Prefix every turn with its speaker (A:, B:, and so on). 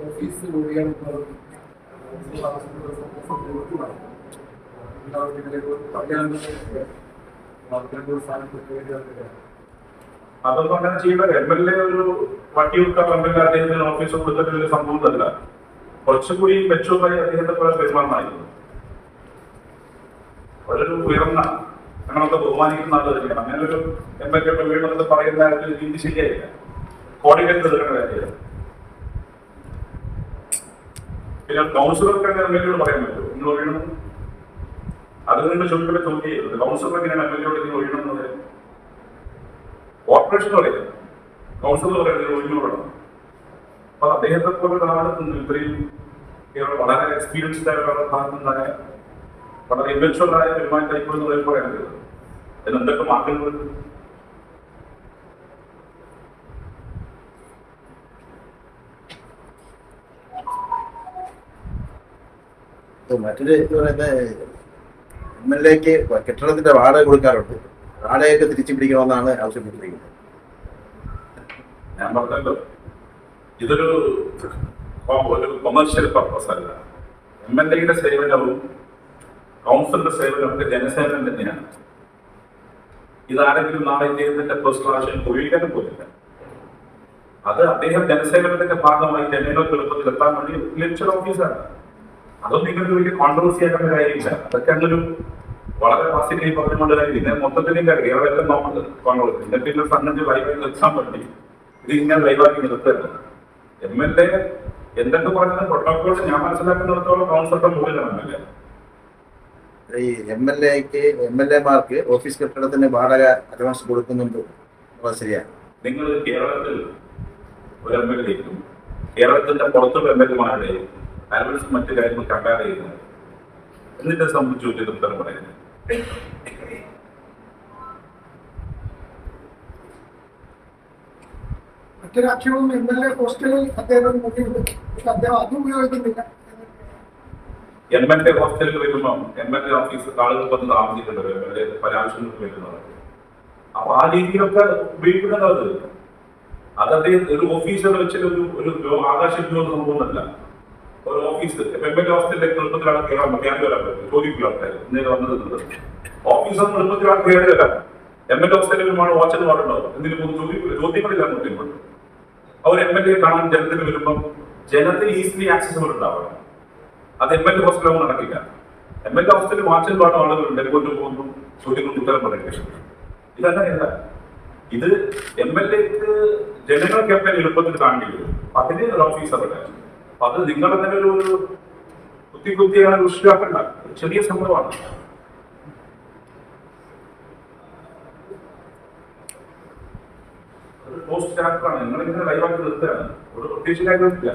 A: Office കൂടിയാണ്
B: അതൊന്നും അങ്ങനെ ചെയ്യുന്നത് എം എൽ എ ഒരു വട്ടിയൂർക്കാർ എം എൽ എ അദ്ദേഹത്തിന് ഓഫീസ് കൊടുത്തിട്ടുള്ള സംഭവമല്ല. കുറച്ചുകൂടി മെച്ചൂറായി അദ്ദേഹത്തെ പോലെ പെരുമാറണമായിരുന്നു. ഒരു ഉയർന്ന ഞങ്ങളൊക്കെ ബഹുമാനിക്കുന്ന ആൾ തന്നെയാണ്. അങ്ങനെ ഒരു എം എൽ എ വീണെന്ന് പറയുന്ന ഒരു രീതി ശരിയായില്ല. കോടിക്കത്ത് തീർക്കേണ്ട കാര്യമാണ്. പിന്നെ കൗൺസിലർക്ക് എം എൽ എയോട് പറയാൻ പറ്റുമോ നിങ്ങൾ ഒഴിയണം? അത് നിങ്ങൾ ചോദിക്കേണ്ട ചോദ്യം ചെയ്യരുത്. കൗൺസിലർ എങ്ങനെയാണ് എം എൽ എയോട് നിങ്ങൾ ഒഴിയണം എന്ന് പറയുന്നത്? കോർപ്പറേഷൻ പറയാം, കൗൺസിലർ പറയുന്നത് ഒഴിഞ്ഞുകൊള്ളണം. അപ്പൊ അദ്ദേഹത്തെ പോലെ ഒരാൾ ഇത്രയും വളരെ എക്സ്പീരിയൻസ്ഡ് ആയ ഒരാളുടെ ഭാഗത്ത് നിന്നായ വളരെ ഇൻവെൻച്വറായ പെരുമാറ്റം കൈക്കൊള്ളുന്നതിൽ പറയാൻ കഴിയും. അതിന് എന്തൊക്കെ മാറ്റങ്ങൾ?
C: മറ്റൊരു എം എൽ എക്ക് കെട്ടിടത്തിന്റെ വാടക കൊടുക്കാറുണ്ട്. വാടകയൊക്കെ തിരിച്ചു പിടിക്കണമെന്നാണ് ആവശ്യപ്പെട്ടിരിക്കുന്നത്.
B: ഞാൻ പറഞ്ഞല്ലോ, ഇതൊരു കൊമേഴ്ഷ്യൽ പർപ്പസ് അല്ല. എം എൽ എയുടെ സേവനവും കൗൺസിലറുടെ സേവനമൊക്കെ ജനസേവനം തന്നെയാണ്. ഇതാരെങ്കിലും നാളെ ഇദ്ദേഹത്തിന്റെ പേഴ്സണൽ ആവശ്യം ഉപയോഗിക്കാനും പോലില്ല. അത് അദ്ദേഹം ജനസേവനത്തിന്റെ ഭാഗമായി ജനങ്ങൾക്ക് എളുപ്പത്തിൽ എത്താൻ വേണ്ടി ലഭിച്ചൊരു ഓഫീസാണ്. അതൊന്നും നിങ്ങൾക്ക് വലിയ കോൺട്രവേഴ്സി ആക്കേണ്ട കാര്യമില്ല. അതൊക്കെ അങ്ങനെ വളരെ പോസിറ്റീവ് പറഞ്ഞുകൊണ്ട് കാര്യം. ഇതിനെ മൊത്തത്തിലും കേരളത്തിൽ നോക്കുന്നത് കോൺഗ്രസ് എന്നിട്ട് പിന്നെ സംഘടിച്ച് ലൈവായി നിർത്താൻ വേണ്ടി ഇത് ഇങ്ങനെ ലൈവാക്കി നിർത്തരുത്. എം എൽ എ എന്തൊക്കെ പറഞ്ഞാൽ പ്രോട്ടോകോൾ ഞാൻ മനസ്സിലാക്കുന്നിടത്തോളം കൗൺസിലറുടെ മുകളിലാണ്.
C: ഈ എം എൽ എമാർക്ക് ഓഫീസ് കെട്ടിടത്തിന് വാടക അഡ്വാൻസ് കൊടുക്കുന്നുണ്ട്, ശരിയാണ്?
B: നിങ്ങൾ കേരളത്തിൽ ഒരു എം എൽ എക്കും കേരളത്തിന്റെ പുറത്തുള്ള എം എൽ എമാരുടെയും അഡ്വാൻസ് മറ്റു കാര്യങ്ങൾ കമ്പയർ ചെയ്യുന്നത് എന്നിട്ട് സംബന്ധിച്ച് ചോദ്യത്തിന് ഉത്തരം പറയുന്നത്
A: മറ്റൊരാക്ഷേപം എം എൽ എ ഹോസ്റ്റലിൽ അദ്ദേഹം അദ്ദേഹം അത് ഉപയോഗിക്കുന്നില്ല.
B: എം എൽ എ ഹോസ്റ്റലിൽ വരുമ്പോൾ എം എൽ എ ഓഫീസ് ആളുകൾ വന്ന് താമസിക്കുന്നുണ്ട്. എം എൽ എ പല ആവശ്യങ്ങൾക്ക് വരുന്നത്. അപ്പൊ ആ രീതിയിലൊക്കെ ഉപയോഗിക്കുന്നത് അത് അദ്ദേഹം ഒരു ഓഫീസർ വെച്ചിട്ട് ഒരു ആകാശിക്കുന്ന സംഭവമല്ല. ഒരു ഓഫീസ് എം എൽ എ ഹോസ്റ്റലിലേക്ക് എളുപ്പത്തിലാണ് കയറാൻ പറ്റാൻ വരാൻ പറ്റും. ചോദിക്കില്ല ആൾക്കാർ ഇന്നലെ വന്നത് ഓഫീസൊന്നും എളുപ്പത്തിലാണ് കയറി വരാം. എം എൽ എ ഹോസ്റ്റലിൽ വാച്ചത് പാടുണ്ടാവും. എന്തിനും ചോദ്യങ്ങളില്ല. നോക്കിയിട്ടുണ്ട് അവർ എം എൽ എ കാണാൻ ജനത്തിന് വരുമ്പം ജനത്തിന് ഈസിലി ആക്സസിബിൾ ഉണ്ടാവണം. അത് എം എൽ എ ഹോസ്റ്റലാവും നടക്കില്ല. എം എൽ എ ഹോസ്റ്റലിൽ വാച്ചിൽ പാടും ആളുകളുണ്ട്. എങ്ങോട്ട് പോകുന്നു ചോദ്യങ്ങൾക്ക് ഉത്തരം പറയുക. ഇതങ്ങനെയല്ല. ഇത് എം എൽ എക്ക് ജനങ്ങൾക്ക് എം എൽ എളുപ്പത്തിൽ കാണേണ്ടി വരും. അതിന് ഒരു ഓഫീസറുടെ അപ്പൊ അത് നിങ്ങളെങ്ങനെ ഒരു കുത്തിയാണ് ദൃഷ്ടിയാക്കണ്ട. ചെറിയ സംഭവമാണ്. ഒരു പോസ്റ്റ് ചാപ്റ്ററാണ്. നിങ്ങളിങ്ങനെ ലൈവാക്കി നിർത്തുകയാണ്. ഒരു പ്രത്യേകിച്ച് കാര്യമില്ല.